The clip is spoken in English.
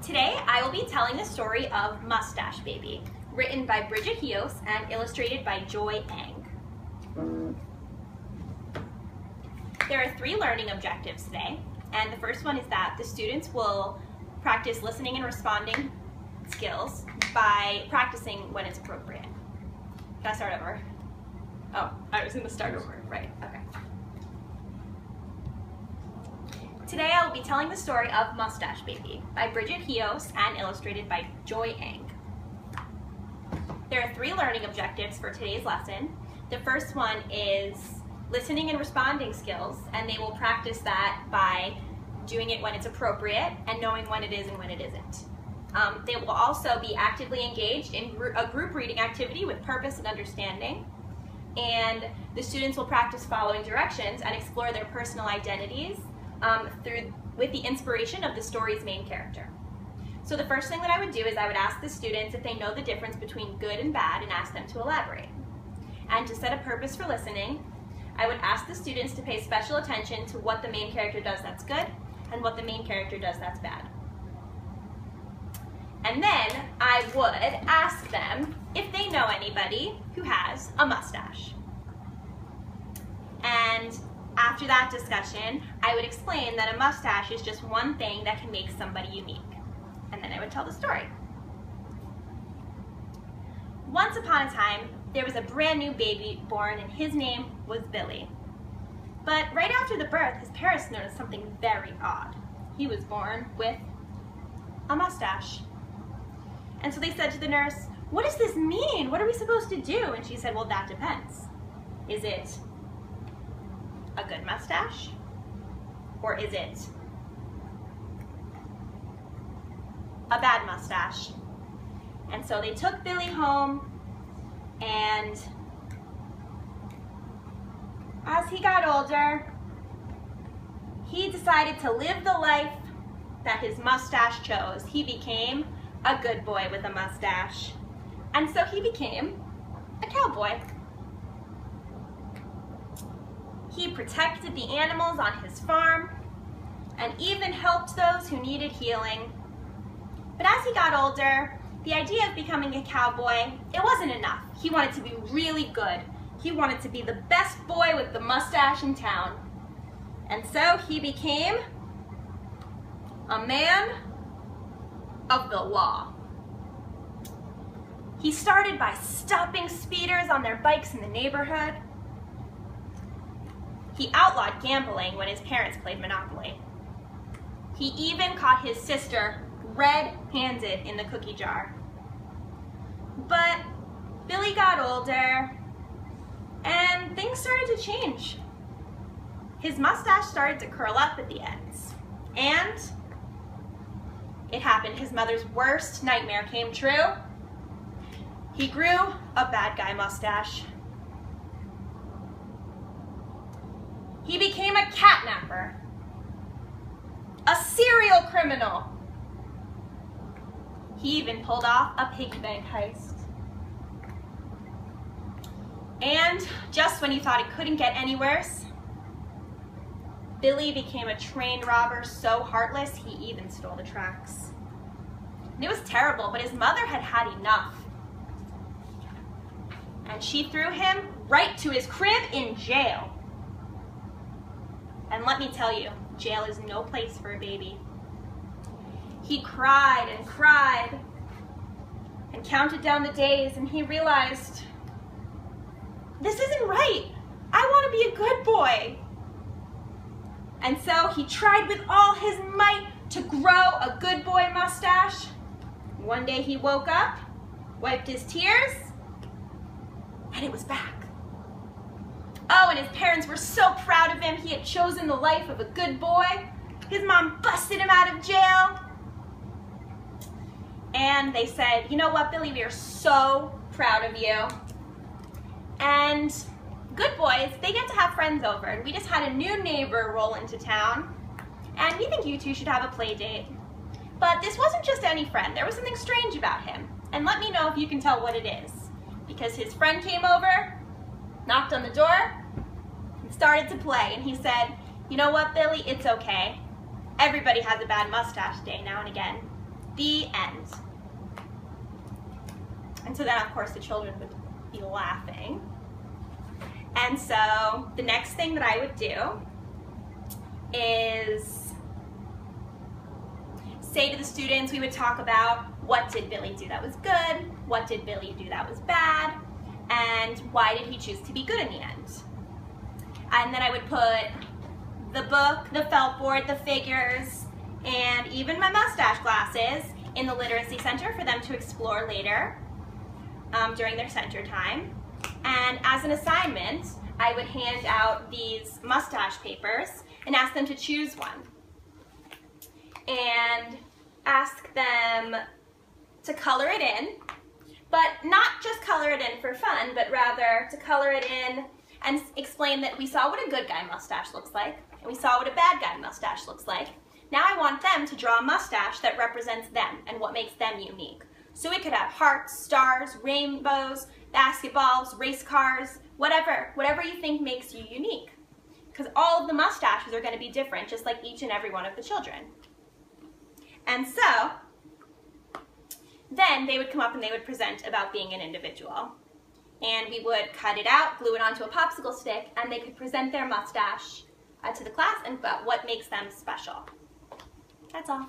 Today I will be telling the story of Mustache Baby, written by Bridget Hios and illustrated by Joy Eng. There are 3 learning objectives today, and the first one is that the students will practice listening and responding skills by practicing when it's appropriate. Can I start over? Oh, I was in the start over, right, okay. Today I will be telling the story of Mustache Baby by Bridget Hios and illustrated by Joy Eng. There are 3 learning objectives for today's lesson. The first one is listening and responding skills, and they will practice that by doing it when it's appropriate and knowing when it is and when it isn't. They will also be actively engaged in a group reading activity with purpose and understanding. And the students will practice following directions and explore their personal identities with the inspiration of the story's main character. So the first thing that I would do is I would ask the students if they know the difference between good and bad and ask them to elaborate. And to set a purpose for listening, I would ask the students to pay special attention to what the main character does that's good and what the main character does that's bad. And then I would ask them if they know anybody who has a mustache. And after that discussion, I would explain that a mustache is just one thing that can make somebody unique. And then I would tell the story. Once upon a time, there was a brand new baby born, and his name was Billy. But right after the birth, his parents noticed something very odd. He was born with a mustache. And so they said to the nurse, "What does this mean? What are we supposed to do?" And she said, "Well, that depends. Is it a good mustache? Or is it a bad mustache?" And so they took Billy home, and as he got older, he decided to live the life that his mustache chose. He became a good boy with a mustache. And so he became a cowboy. He protected the animals on his farm and even helped those who needed healing. But as he got older, the idea of becoming a cowboy, it wasn't enough. He wanted to be really good. He wanted to be the best boy with the mustache in town. And so he became a man of the law. He started by stopping speeders on their bikes in the neighborhood. He outlawed gambling when his parents played Monopoly. He even caught his sister red-handed in the cookie jar. But Billy got older, and things started to change. His mustache started to curl up at the ends, and it happened. His mother's worst nightmare came true. He grew a bad guy mustache. He became a catnapper, a serial criminal. He even pulled off a piggy bank heist. And just when you thought it couldn't get any worse, Billy became a train robber so heartless he even stole the tracks. And it was terrible, but his mother had had enough. And she threw him right to his crib in jail. And let me tell you, jail is no place for a baby. He cried and counted down the days, and he realized, this isn't right. I want to be a good boy. And so he tried with all his might to grow a good boy mustache. One day he woke up, wiped his tears, and it was back. Oh, and his parents were so proud of him. He had chosen the life of a good boy. His mom busted him out of jail. And they said, "You know what, Billy, we are so proud of you. And good boys, they get to have friends over. And we just had a new neighbor roll into town. And we think you two should have a play date. But this wasn't just any friend. There was something strange about him. And let me know if you can tell what it is." Because his friend came over, knocked on the door, and started to play. And he said, "You know what, Billy, it's okay. Everybody has a bad mustache day now and again. The end. And so then, of course, the children would be laughing. And so the next thing that I would do is say to the students, we would talk about what did Billy do that was good, what did Billy do that was bad, and why did he choose to be good in the end. And then I would put the book, the felt board, the figures, and even my mustache glasses in the literacy center for them to explore later during their center time. And as an assignment, I would hand out these mustache papers and ask them to choose one. And ask them to color it in, but not just color it in for fun, but rather to color it in and explain that we saw what a good guy mustache looks like, and we saw what a bad guy mustache looks like. Now I want them to draw a mustache that represents them and what makes them unique. So it could have hearts, stars, rainbows, basketballs, race cars, whatever you think makes you unique. Because all of the mustaches are going to be different, just like each and every one of the children. And so, then they would come up and they would present about being an individual. And we would cut it out, glue it onto a popsicle stick, and they could present their mustache to the class and about what makes them special. That's all.